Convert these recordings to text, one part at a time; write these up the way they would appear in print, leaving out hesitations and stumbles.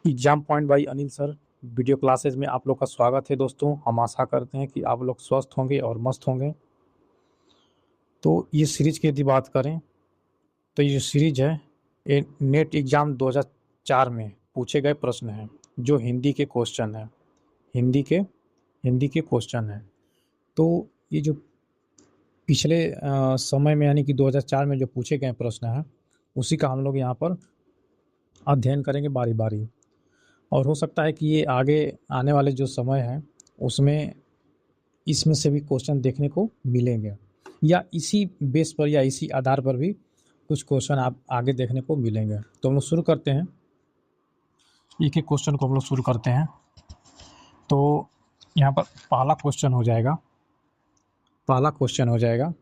Exam point by Anil sir video classes में आप लोग का स्वागत है। दोस्तों, हम आशा करते हैं कि आप लोग स्वस्थ होंगे और मस्त होंगे। तो ये सीरीज की यदि बात करें तो ये जो सीरीज है ये नेट एग्ज़ाम 2004 में पूछे गए प्रश्न हैं, जो हिंदी के क्वेश्चन हैं। हिंदी के क्वेश्चन हैं। तो ये जो पिछले समय में यानी कि 2004 में जो पूछे गए प्रश्न हैं, उसी का हम लोग यहाँ पर अध्ययन करेंगे बारी बारी। और हो सकता है कि ये आगे आने वाले जो समय है उसमें इसमें से भी क्वेश्चन देखने को मिलेंगे, या इसी बेस पर या इसी आधार पर भी कुछ क्वेश्चन आप आगे देखने को मिलेंगे। तो हम लोग शुरू करते हैं, एक एक क्वेश्चन को हम लोग शुरू करते हैं। तो यहाँ पर पहला क्वेश्चन हो जाएगा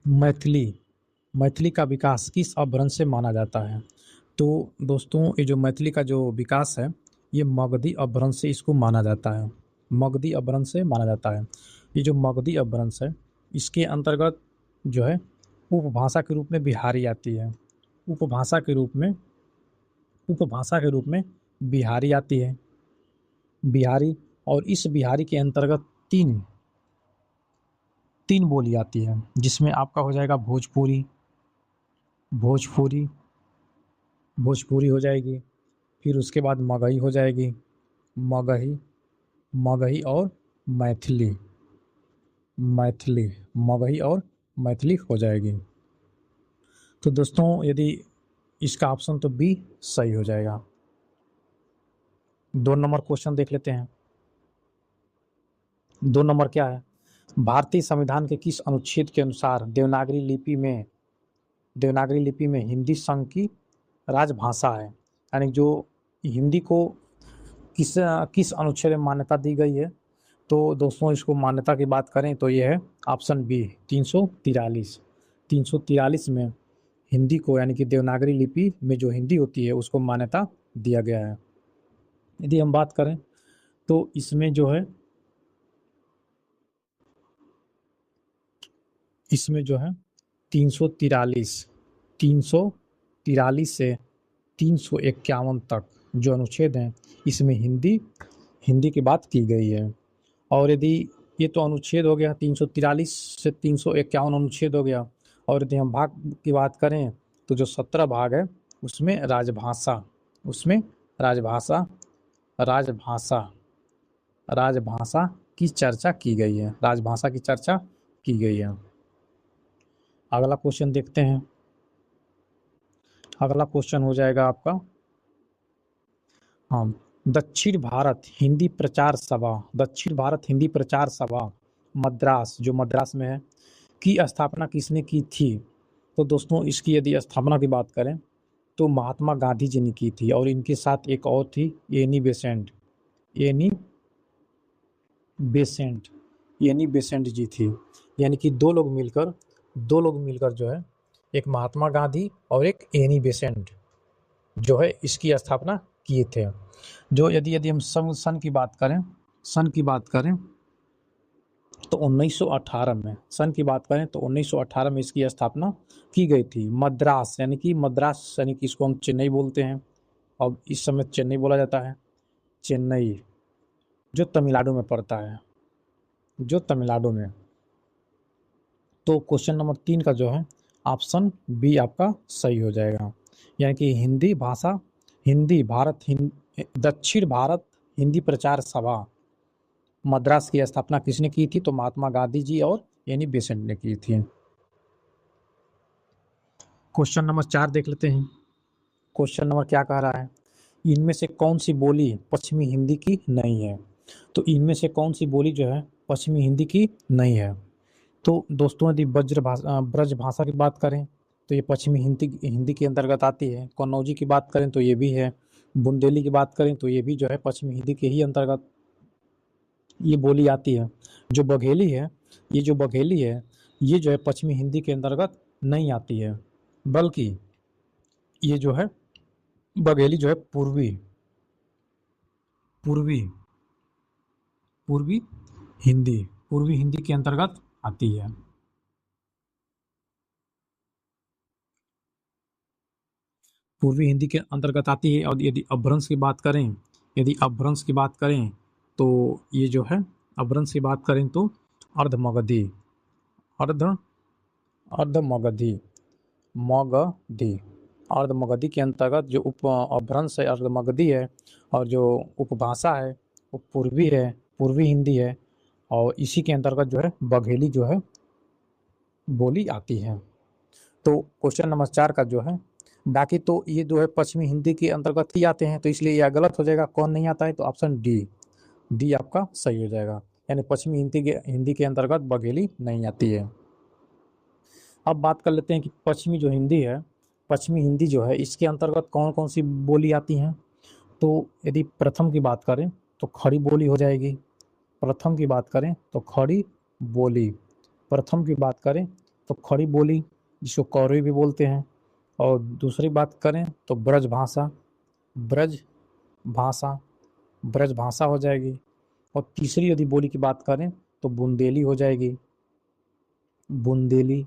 मैथिली का विकास किस अपभ्रंश से माना जाता है। तो दोस्तों, ये जो मैथिली का जो विकास है ये मगधी अपभ्रंश से इसको माना जाता है। मगधी अपभ्रंश से माना जाता है। ये जो मगधी अपभ्रंश है इसके अंतर्गत जो है उपभाषा के रूप में बिहारी आती है। उपभाषा के रूप में बिहारी आती है। बिहारी, और इस बिहारी के अंतर्गत तीन बोली आती है, जिसमें आपका हो जाएगा भोजपुरी हो जाएगी। फिर उसके बाद मगही हो जाएगी, मगही और मगही और मैथिली हो जाएगी। तो दोस्तों, यदि इसका ऑप्शन तो बी सही हो जाएगा। 2 नंबर क्वेश्चन देख लेते हैं। 2 नंबर क्या है? भारतीय संविधान के किस अनुच्छेद के अनुसार देवनागरी लिपि में हिंदी संघ की राजभाषा है? यानी जो हिंदी को किस अनुच्छेद में मान्यता दी गई है? तो दोस्तों, इसको मान्यता की बात करें तो ये है ऑप्शन बी 343 में हिंदी को, यानी कि देवनागरी लिपि में जो हिंदी होती है उसको मान्यता दिया गया है। यदि हम बात करें तो इसमें जो है 343 से 351 तक जो अनुच्छेद हैं इसमें हिंदी की बात की गई है। और यदि ये तो अनुच्छेद हो गया, 343 से 351 अनुच्छेद हो गया। और यदि हम भाग की बात करें तो जो 17 भाग है उसमें राजभाषा की चर्चा की गई है। अगला क्वेश्चन देखते हैं। अगला क्वेश्चन हो जाएगा आपका दक्षिण भारत हिंदी प्रचार सभा मद्रास, जो मद्रास में है, की स्थापना किसने की थी? तो दोस्तों, इसकी यदि स्थापना की बात करें तो महात्मा गांधी जी ने की थी, और इनके साथ एक और थी एनी बेसेंट जी थी। यानी कि दो लोग मिलकर जो है, एक महात्मा गांधी और एक एनी बेसेंट जो है इसकी स्थापना किए थे। जो यदि हम सन की बात करें तो 1918 में 1918 में इसकी स्थापना की गई थी। मद्रास यानी कि इसको हम चेन्नई बोलते हैं। अब इस समय चेन्नई बोला जाता है, चेन्नई जो तमिलनाडु में पड़ता है, तो क्वेश्चन नंबर 3 का जो है ऑप्शन बी आपका सही हो जाएगा। यानी कि दक्षिण भारत हिंदी प्रचार सभा मद्रास की स्थापना किसने की थी? तो महात्मा गांधी जी और एनी बेसेंट ने की थी। क्वेश्चन नंबर 4 देख लेते हैं। क्वेश्चन नंबर क्या कह रहा है? इनमें से कौन सी बोली पश्चिमी हिंदी की नहीं है? तो इनमें से कौन सी बोली जो है पश्चिमी हिंदी की नहीं है? तो दोस्तों, यदि ब्रज भाषा की बात करें तो ये पश्चिमी हिंदी के अंतर्गत आती है। कन्नौजी की बात करें तो ये भी है। बुंदेली की बात करें तो ये भी जो है पश्चिमी हिंदी के ही अंतर्गत ये बोली आती है। जो बघेली है ये जो है पश्चिमी हिंदी के अंतर्गत नहीं आती है, बल्कि ये जो है बघेली जो है पूर्वी हिंदी के अंतर्गत आती है। पूर्वी हिंदी के अंतर्गत आती है। और यदि अपभ्रंश की बात करें, यदि अपभ्रंश की बात करें तो ये जो है अपभ्रंश की बात करें तो अर्धमगधी, अर्धमगधी, मगधी, अर्धमगधी के अंतर्गत जो उप अपभ्रंश है अर्धमगधी है, और जो उपभाषा है वो पूर्वी है, पूर्वी हिंदी है, और इसी के अंतर्गत जो है बघेली जो है बोली आती है। तो क्वेश्चन नंबर 4 का जो है, बाकी तो ये जो है पश्चिमी हिंदी के अंतर्गत ही आते हैं, तो इसलिए यह गलत हो जाएगा। कौन नहीं आता है? तो ऑप्शन डी आपका सही हो जाएगा, यानी पश्चिमी हिंदी के अंतर्गत बघेली नहीं आती है। अब बात कर लेते हैं कि पश्चिमी जो हिंदी है, पश्चिमी हिंदी जो है इसके अंतर्गत कौन कौन सी बोली आती हैं। तो यदि प्रथम की बात करें तो खड़ी बोली हो जाएगी। प्रथम की बात करें तो खड़ी बोली, प्रथम की बात करें तो खड़ी बोली, जिसको कौरवी भी बोलते हैं। और दूसरी बात करें तो ब्रज भाषा, ब्रज भाषा, ब्रज भाषा हो जाएगी। और तीसरी यदि बोली की बात करें तो बुंदेली हो जाएगी, बुंदेली,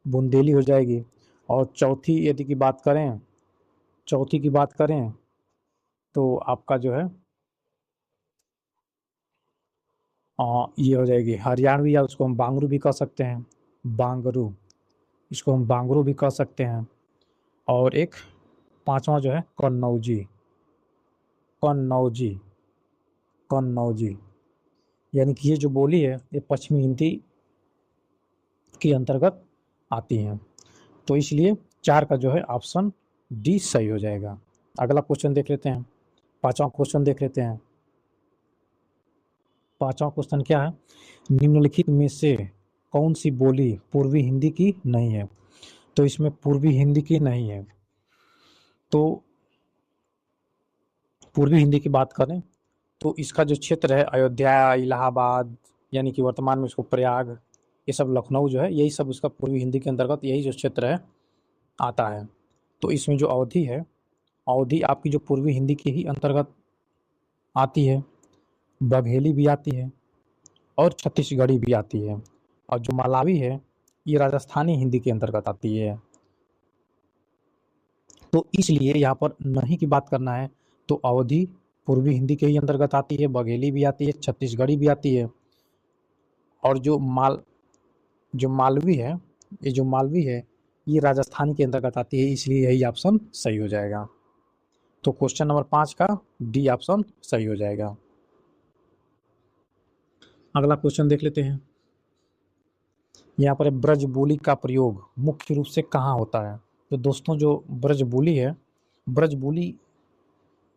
बुंदेली हो जाएगी। और चौथी यदि की बात करें, चौथी की बात करें तो आपका जो है ये हो जाएगी हरियाणवी, या उसको हम बांगरू भी कह सकते हैं, बांगरू, इसको हम बांगरू भी कह सकते हैं। और एक पांचवा जो है कन्नौजी, कन्नौजी, कन्नौजी, यानी कि ये जो बोली है ये पश्चिमी हिंदी के अंतर्गत आती हैं। तो इसलिए 4 का जो है ऑप्शन डी सही हो जाएगा। अगला क्वेश्चन देख लेते हैं, पांचवा क्वेश्चन देख लेते हैं। पांचवा क्वेश्चन क्या है, निम्नलिखित में से कौन सी बोली पूर्वी हिंदी की नहीं है। तो इसमें पूर्वी हिंदी की नहीं है, तो पूर्वी हिंदी की बात करें तो इसका जो क्षेत्र है अयोध्या, इलाहाबाद, यानी कि वर्तमान में इसको प्रयाग, ये सब लखनऊ जो है, यही सब उसका पूर्वी हिंदी के अंतर्गत यही जो क्षेत्र है आता है। तो इसमें जो अवधि है, अवधि आपकी जो पूर्वी हिंदी के ही अंतर्गत आती है, बघेली भी आती है और छत्तीसगढ़ी भी आती है। और जो मलावी है ये राजस्थानी हिंदी के अंतर्गत आती है। तो इसलिए यहाँ पर नहीं की बात करना है तो अवधि पूर्वी हिंदी के ही अंतर्गत आती है, बघेली भी आती है, छत्तीसगढ़ी भी आती है। और जो मालवी है, ये जो मालवी है ये राजस्थानी के अंतर्गत आती है, इसलिए यही ऑप्शन सही हो जाएगा। तो क्वेश्चन नंबर 5 का डी ऑप्शन सही हो जाएगा। अगला क्वेश्चन देख लेते हैं। यहाँ पर ब्रज बोली का प्रयोग मुख्य रूप से कहाँ होता है। तो दोस्तों जो ब्रज बोली है, ब्रज बोली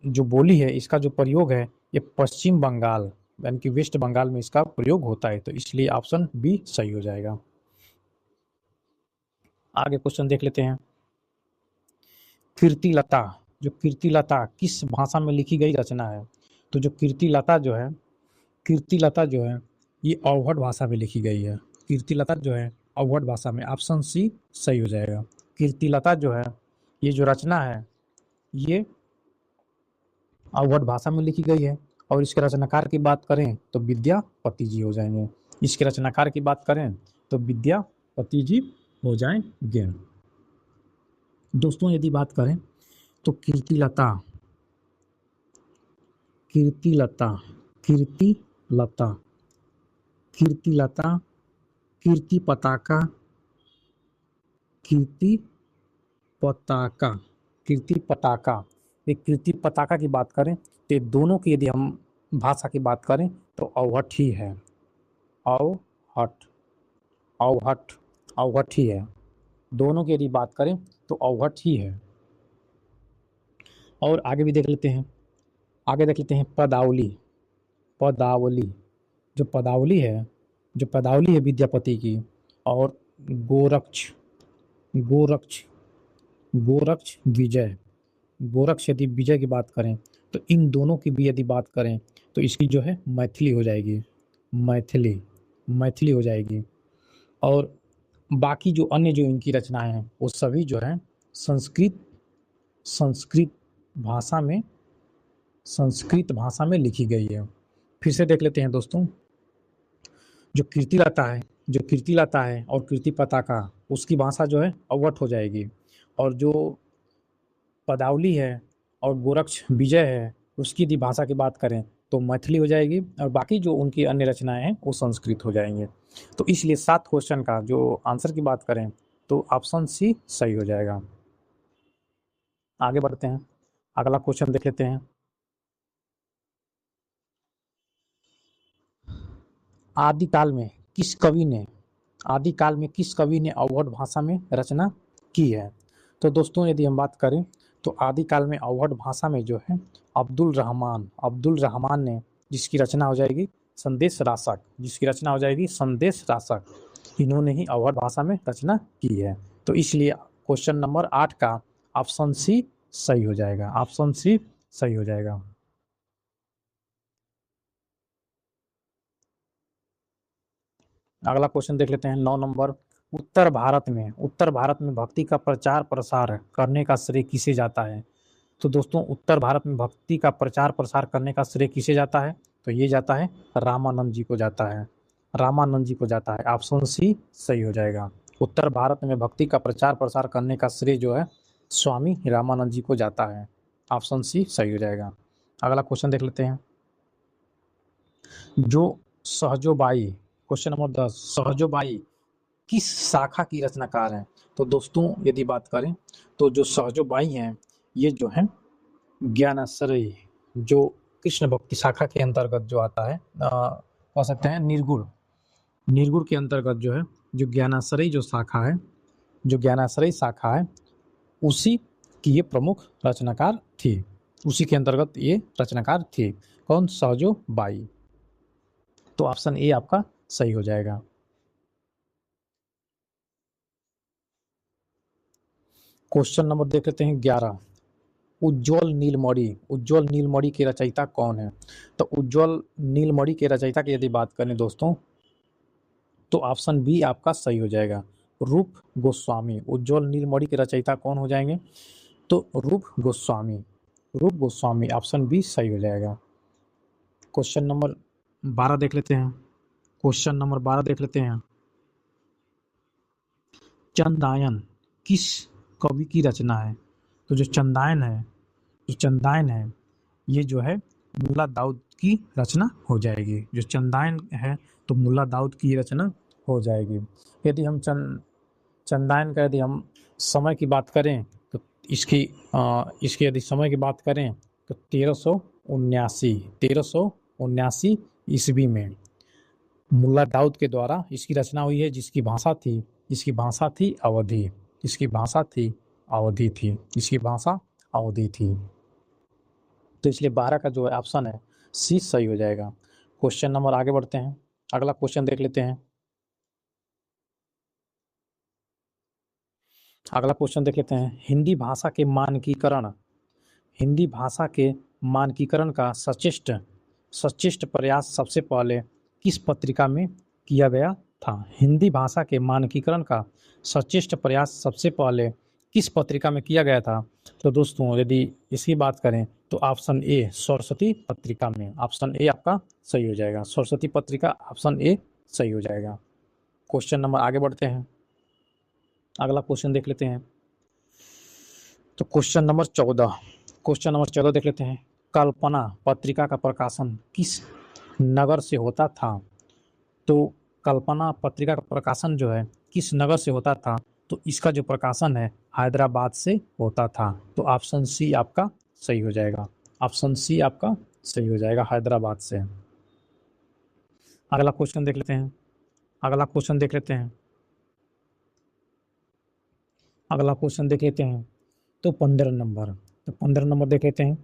जो बोली है इसका जो प्रयोग है ये पश्चिम बंगाल यानी कि वेस्ट बंगाल में इसका प्रयोग होता है, तो इसलिए ऑप्शन बी सही हो जाएगा। आगे क्वेश्चन देख लेते हैं। कीर्तिलता, जो कीर्तिलता किस भाषा में लिखी गई रचना है। तो जो कीर्तिलता जो है, कीर्तिलता जो है ये अवहट भाषा में लिखी गई है। कीर्तिलता जो है अवहट भाषा में, ऑप्शन सी सही हो जाएगा। कीर्तिलता जो है ये जो रचना है ये अवहट भाषा में लिखी गई है। और इसके रचनाकार की बात करें तो विद्यापति जी हो जाएंगे। इसके रचनाकार की बात करें तो विद्यापति जी हो जाएंगे। दोस्तों यदि बात करें तो कीर्तिलता, कीर्तिलता, कीर्तिलता, कीर्तिलता, कीर्ति पताका, कीर्ति पताका, कीर्ति पताका, ये कीर्ति पताका की बात करें तो ये दोनों की यदि हम भाषा की बात करें तो अवहट ही है, अवहट, अवहट, अवहट ही है। दोनों की यदि बात करें तो अवहट ही है। और आगे भी देख लेते हैं, आगे देख लेते हैं पदावली, पदावली, जो पदावली है, जो पदावली है विद्यापति की, और गोरक्ष, गोरक्ष, गोरक्ष विजय, गोरक्ष यदि विजय की बात करें तो इन दोनों की भी यदि बात करें तो इसकी जो है मैथिली हो जाएगी, मैथिली, मैथिली हो जाएगी। और बाकी जो अन्य जो इनकी रचनाएं हैं वो सभी जो है संस्कृत, संस्कृत भाषा में, संस्कृत भाषा में लिखी गई है। फिर से देख लेते हैं दोस्तों, जो कीर्तिलता है, जो कीर्तिलता है और कीर्ति पताका उसकी भाषा जो है अवहट हो जाएगी। और जो पदावली है और गोरक्ष विजय है, उसकी यदि भाषा की बात करें तो मैथिली हो जाएगी, और बाकी जो उनकी अन्य रचनाएं हैं वो संस्कृत हो जाएंगे। तो इसलिए 7 क्वेश्चन का जो आंसर की बात करें तो ऑप्शन सी सही हो जाएगा। आगे बढ़ते हैं, अगला क्वेश्चन देख लेते हैं। आदिकाल में किस कवि ने अवध भाषा में रचना की है? तो दोस्तों यदि हम बात करें तो आदिकाल में अवध भाषा में जो है अब्दुल रहमान ने, जिसकी रचना हो जाएगी संदेश रासक, इन्होंने ही अवध भाषा में रचना की है। तो इसलिए क्वेश्चन नंबर 8 का ऑप्शन सी सही हो जाएगा, ऑप्शन सी सही हो जाएगा। अगला क्वेश्चन देख लेते हैं 9 नंबर। उत्तर भारत में भक्ति का प्रचार प्रसार करने का श्रेय किसे जाता है? तो दोस्तों उत्तर भारत में भक्ति का प्रचार प्रसार करने का श्रेय किसे जाता है? तो ये जाता है रामानंद जी को जाता है, ऑप्शन सी सही हो जाएगा। उत्तर भारत में भक्ति का प्रचार प्रसार करने का श्रेय जो है स्वामी रामानंद जी को जाता है, ऑप्शन सी सही हो जाएगा। अगला क्वेश्चन देख लेते हैं। जो सहजोबाई, क्वेश्चन नंबर 10, सहजोबाई किस शाखा की रचनाकार हैं? तो दोस्तों यदि बात करें तो जो सहजोबाई हैं ये जो है ज्ञानाश्रय, जो कृष्ण भक्ति शाखा के अंतर्गत जो आता है, कह सकते हैं निर्गुण के अंतर्गत जो है, जो ज्ञानाश्रय शाखा है उसी की ये प्रमुख रचनाकार थी, उसी के अंतर्गत ये रचनाकार थी। कौन? सहजोबाई। तो ऑप्शन ए आपका सही हो जाएगा। क्वेश्चन नंबर देख लेते हैं 11। उज्ज्वल नीलमणि के रचयिता कौन है? तो उज्ज्वल नीलमणि के रचयिता की यदि बात करें दोस्तों तो ऑप्शन बी आपका सही हो जाएगा, रूप गोस्वामी। उज्ज्वल नीलमणि के रचयिता कौन हो जाएंगे? तो रूप गोस्वामी, ऑप्शन बी सही हो जाएगा। क्वेश्चन नंबर 12 देख लेते हैं। चंदायन किस कवि की रचना है? तो जो चंदायन है ये जो है मुल्ला दाऊद की रचना हो जाएगी। जो चंदायन है तो मुल्ला दाऊद की रचना हो जाएगी। यदि हम चंदायन का यदि हम समय की बात करें तो इसकी यदि समय की बात करें तो 1379 ईस्वी में मुल्ला दाऊद के द्वारा इसकी रचना हुई है, जिसकी भाषा थी अवधी थी। तो इसलिए 12 का जो है ऑप्शन है सी सही हो जाएगा। क्वेश्चन नंबर आगे बढ़ते हैं, अगला क्वेश्चन देख लेते हैं। हिंदी भाषा के मानकीकरण का सचेष्ट प्रयास सबसे पहले किस पत्रिका में किया गया था? हिंदी भाषा के मानकीकरण का सचेष्ट प्रयास सबसे पहले किस पत्रिका में किया गया था? तो दोस्तों यदि इसकी बात करें तो ऑप्शन ए सरस्वती पत्रिका में, ऑप्शन ए आपका सही हो जाएगा, सरस्वती पत्रिका, ऑप्शन ए सही हो जाएगा। क्वेश्चन नंबर आगे बढ़ते हैं, अगला क्वेश्चन देख लेते हैं। तो क्वेश्चन नंबर 14 देख लेते हैं। कल्पना पत्रिका का प्रकाशन किस नगर से होता था? तो कल्पना पत्रिका का प्रकाशन जो है किस नगर से होता था? तो इसका जो प्रकाशन है हैदराबाद से होता था। तो ऑप्शन सी आपका सही हो जाएगा, हैदराबाद से। अगला क्वेश्चन देख लेते हैं, अगला क्वेश्चन देख लेते हैं। तो 15 नंबर देख लेते हैं।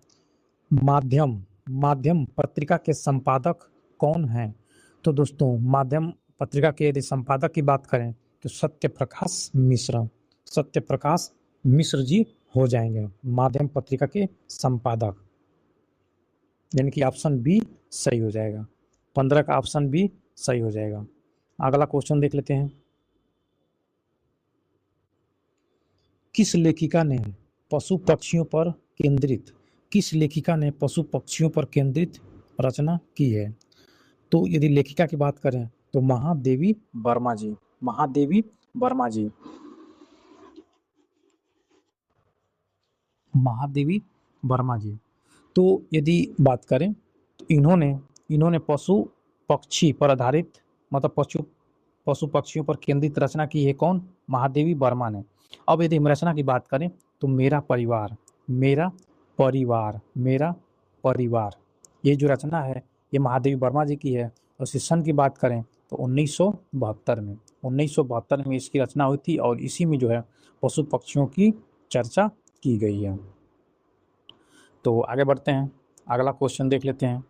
माध्यम पत्रिका के संपादक कौन हैं? तो दोस्तों माध्यम पत्रिका के यदि संपादक की बात करें तो सत्यप्रकाश मिश्र जी हो जाएंगे माध्यम पत्रिका के संपादक, यानी कि ऑप्शन बी सही हो जाएगा। 15 का ऑप्शन बी सही हो जाएगा। अगला क्वेश्चन देख लेते हैं। किस लेखिका ने पशु पक्षियों पर केंद्रित रचना की है? तो यदि लेखिका की बात करें तो महादेवी वर्मा जी। महादेवी वर्मा जी। तो यदि बात करें तो इन्होंने पशु पक्षी पर आधारित मतलब पशु पक्षियों पर केंद्रित रचना की है। कौन? महादेवी वर्मा ने। अब यदि हम रचना की बात करें तो मेरा परिवार, मेरा परिवार, मेरा परिवार, ये जो रचना है ये महादेवी वर्मा जी की है। और इस सन की बात करें तो 1972 में इसकी रचना हुई थी और इसी में जो है पशु पक्षियों की चर्चा की गई है। तो आगे बढ़ते हैं, अगला क्वेश्चन देख लेते हैं।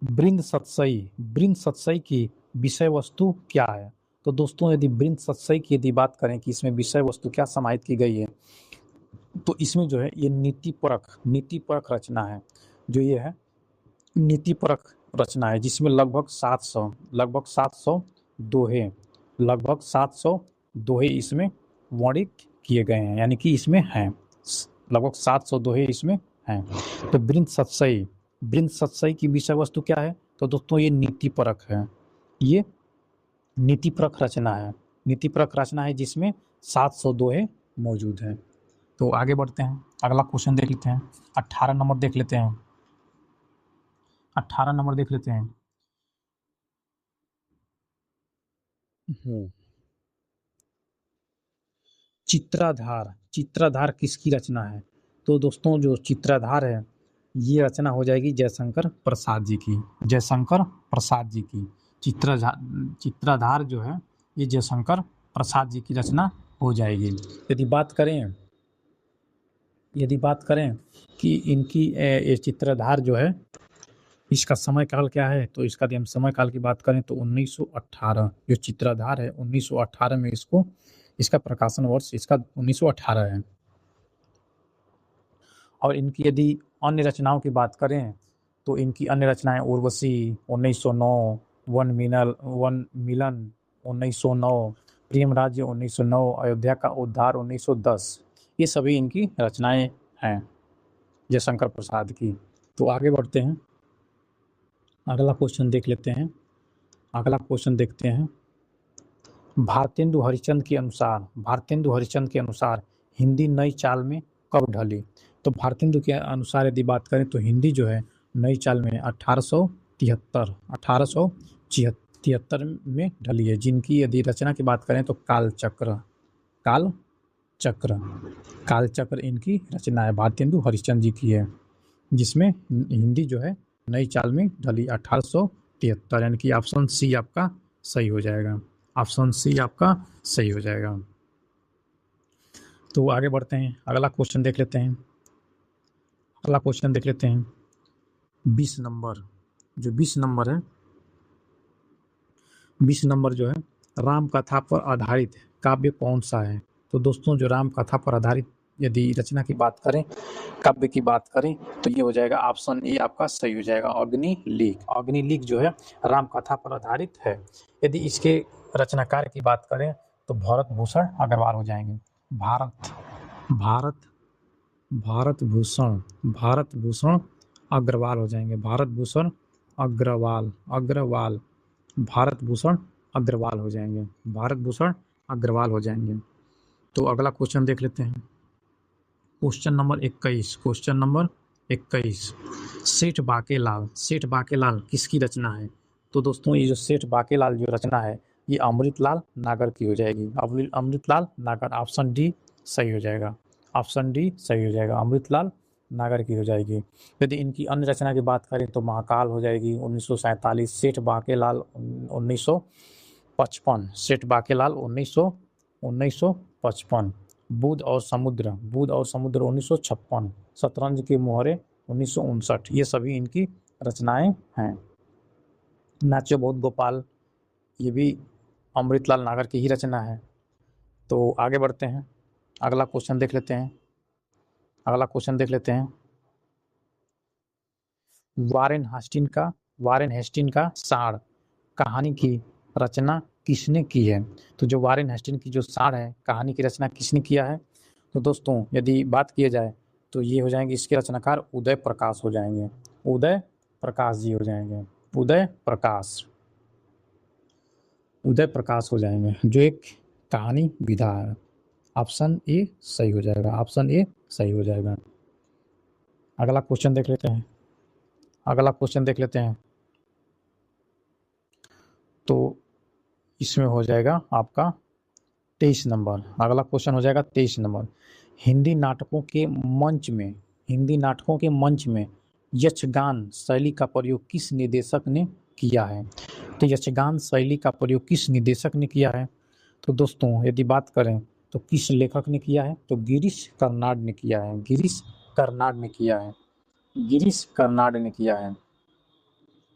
बृहत्सत्सई की विषय वस्तु क्या है? तो दोस्तों यदि बृहत्सत्सई की यदि बात करें कि इसमें विषय वस्तु क्या समाहित की गई है, तो इसमें जो है ये नीतिपरक रचना है। जो ये है नीतिपरक रचना है जिसमें लगभग 700 दोहे इसमें वर्णित किए गए हैं, यानी कि इसमें हैं लगभग 700 दोहे इसमें हैं। तो बृहत्सत्सई की विषय वस्तु क्या है? तो दोस्तों ये नीतिपरक है, ये नीतिपरक रचना है जिसमें 700 दोहे मौजूद हैं। तो आगे बढ़ते हैं, अगला क्वेश्चन देख लेते हैं। 18 नंबर देख लेते हैं। चित्राधार किसकी रचना है? तो दोस्तों जो चित्राधार है ये रचना हो जाएगी जयशंकर प्रसाद जी की। चित्राधार जो है ये जयशंकर प्रसाद जी की रचना हो जाएगी। यदि बात करें कि इनकी ये चित्राधार जो है इसका समय काल क्या है, तो इसका यदि हम समय काल की बात करें तो 1918, जो चित्राधार है 1918 में इसका प्रकाशन वर्ष इसका 1918 है। और इनकी यदि अन्य रचनाओं की बात करें तो इनकी अन्य रचनाएं उर्वशी 1909, वन मिलन 1909, प्रेम राज्य 1909, अयोध्या का उद्धार 1910, ये सभी इनकी रचनाएं हैं जयशंकर प्रसाद की। तो आगे बढ़ते हैं, अगला क्वेश्चन देखते हैं। भारतेंदु हरिश्चंद्र के अनुसार हिंदी नई चाल में कब ढली? तो भारतेंदु के अनुसार यदि बात करें तो हिंदी जो है नई चाल में 1873 में ढली है, जिनकी यदि रचना की बात करें तो कालचक्र इनकी रचना है, भारतेंदु हरिश्चंद्र जी की है, जिसमें हिंदी जो है नई चाल में ढली 1873, यानी कि ऑप्शन सी आपका सही हो जाएगा। तो आगे बढ़ते हैं, अगला क्वेश्चन देख लेते हैं। 20 नंबर जो है राम कथा पर आधारित काव्य कौन सा है? तो दोस्तों जो राम कथा पर आधारित यदि रचना की बात करें, काव्य की बात करें, तो ये हो जाएगा ऑप्शन ए आपका सही हो जाएगा, अग्निलीक जो है राम कथा पर आधारित है। यदि इसके रचनाकार की बात करें तो भरत भूषण अग्रवाल हो जाएंगे। भारत भूषण अग्रवाल हो जाएंगे। भारत भूषण अग्रवाल हो जाएंगे। तो अगला क्वेश्चन देख लेते हैं, क्वेश्चन नंबर 21। सेठ बाकेलाल किसकी रचना है? तो दोस्तों ये जो सेठ बाकेलाल जो रचना है ये अमृतलाल नागर की हो जाएगी। अमृतलाल नागर, ऑप्शन डी सही हो जाएगा, अमृतलाल नागर की हो जाएगी। यदि इनकी अन्य रचना की बात करें तो महाकाल हो जाएगी 1947, सेठ बाकेलाल 1955, बुध और समुद्र 1956, शतरंज के मोहरे 1959, ये सभी इनकी रचनाएं हैं। नाचो बहुत गोपाल ये भी अमृतलाल नागर की ही रचना है। तो आगे बढ़ते हैं, अगला क्वेश्चन देख लेते हैं। वारेन हेस्टिन का साड़ कहानी की रचना किसने की है? तो जो वारेन हेस्टिन की जो साड़ है कहानी की रचना किसने किया है? तो दोस्तों यदि बात किया जाए तो ये हो जाएंगे, इसके रचनाकार उदय प्रकाश हो जाएंगे, उदय प्रकाश हो जाएंगे, जो एक कहानी विधा है। ऑप्शन ए सही हो जाएगा, ऑप्शन ए सही हो जाएगा। अगला क्वेश्चन देख लेते हैं, अगला क्वेश्चन देख लेते हैं। तो इसमें हो जाएगा आपका 23 नंबर। अगला क्वेश्चन हो जाएगा 23 नंबर। हिंदी नाटकों के मंच में, हिंदी नाटकों के मंच में यक्षगान शैली का प्रयोग किस निर्देशक ने किया है? तो यक्षगान शैली का प्रयोग किस निर्देशक ने किया है? तो दोस्तों यदि बात करें तो किस लेखक ने किया है? तो गिरीश कर्नाड ने किया है, गिरीश कर्नाड ने किया है, गिरीश कर्नाड ने किया है।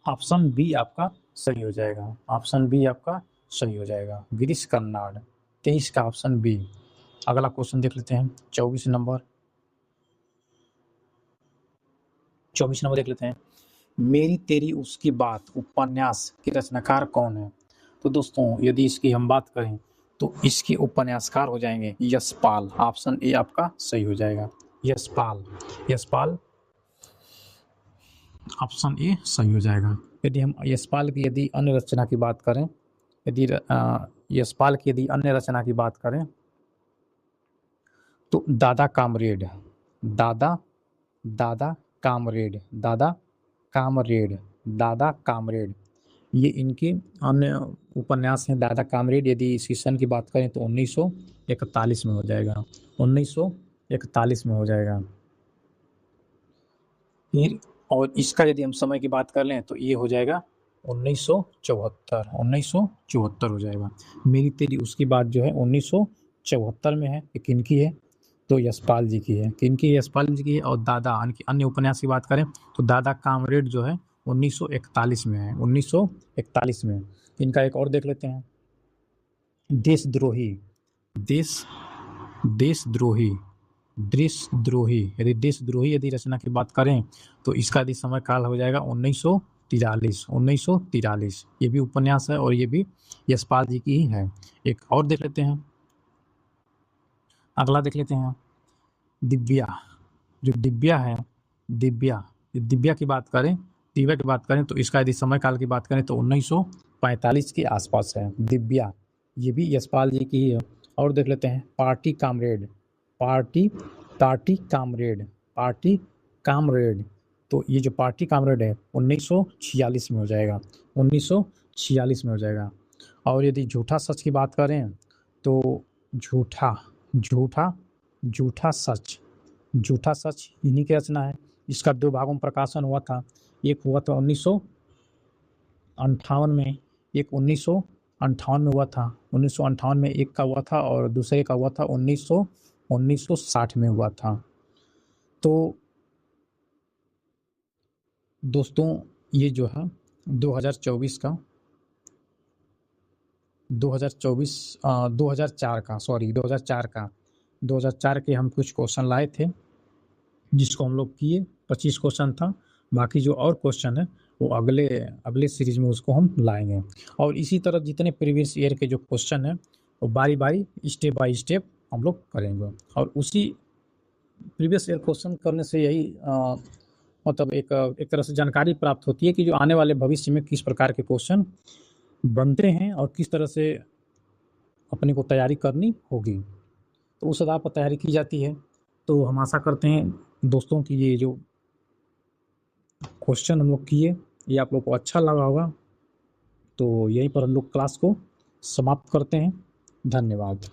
ऑप्शन बी आपका सही हो जाएगा, ऑप्शन बी आपका सही हो जाएगा, गिरीश कर्नाड। 23 का ऑप्शन बी। अगला क्वेश्चन देख लेते हैं 24 नंबर। 24 नंबर देख लेते हैं। मेरी तेरी उसकी बात उपन्यास के रचनाकार कौन है? तो दोस्तों यदि इसकी हम बात करें तो इसके उपन्यासकार हो जाएंगे यशपाल। ऑप्शन ए आपका सही हो जाएगा, यशपाल, यशपाल, ऑप्शन ए सही हो जाएगा। यदि हम यशपाल की यदि अन्य रचना की बात करें, यदि यशपाल की यदि अन्य रचना की बात करें तो दादा कामरेड, दादा, दादा कामरेड, दादा कामरेड, दादा कामरेड, ये इनके अन्य उपन्यास हैं। दादा कामरेड यदि इस सन की बात करें तो 1941 में हो जाएगा, 1941 में हो जाएगा। फिर और इसका यदि हम समय की बात कर लें तो ये हो जाएगा 1974, 1974 हो जाएगा। मेरी तेरी उसकी बात जो है 1974 में है। ये किनकी है? तो यशपाल जी की है। किनकी? यशपाल जी की है। और दादा अन्य उपन्यास की बात करें तो दादा कामरेड जो है 1941 में है, 1941 में। इनका एक और देख लेते हैं, देशद्रोही, देश, देशद्रोही, देशद्रोही, यदि देशद्रोही यदि रचना की बात करें तो इसका यदि समय काल हो जाएगा 1943, 1943। ये भी उपन्यास है और ये भी यशपाल जी की ही है। एक और देख लेते हैं, अगला देख लेते हैं दिव्या। जो दिव्या है, दिव्या, दिव्या की बात करें, दिव्या की बात करें तो इसका यदि समय काल की बात करें तो 1945 के आसपास है दिव्या। ये भी यशपाल जी की ही है। और देख लेते हैं party comrade, party, party comrade, party comrade. तो ये जो पार्टी कामरेड है 1946 में हो जाएगा, 1946 में हो जाएगा। और यदि झूठा सच की बात करें तो झूठा, झूठा, झूठा सच, झूठा सच इन्हीं की रचना है। इसका 2 भागों में प्रकाशन हुआ था। एक हुआ था 1958 में, एक 1958 में हुआ था, 1958 में एक का हुआ था और दूसरे का हुआ था 1960 में हुआ था। तो दोस्तों ये जो है 2024 का 2004 का 2004 के हम कुछ क्वेश्चन लाए थे जिसको हम लोग किए। 25 क्वेश्चन था। बाकी जो और क्वेश्चन है वो अगले सीरीज में उसको हम लाएंगे। और इसी तरह जितने प्रीवियस ईयर के जो क्वेश्चन है वो बारी बारी स्टेप बाय स्टेप हम लोग करेंगे। और उसी प्रीवियस ईयर क्वेश्चन करने से यही मतलब एक तरह से जानकारी प्राप्त होती है कि जो आने वाले भविष्य में किस प्रकार के क्वेश्चन बनते हैं और किस तरह से अपने को तैयारी करनी होगी। तो उस आधार पर तैयारी की जाती है। तो हम आशा करते हैं दोस्तों कि ये जो क्वेश्चन हम लोग किए ये आप लोग को अच्छा लगा होगा। तो यहीं पर हम लोग क्लास को समाप्त करते हैं। धन्यवाद।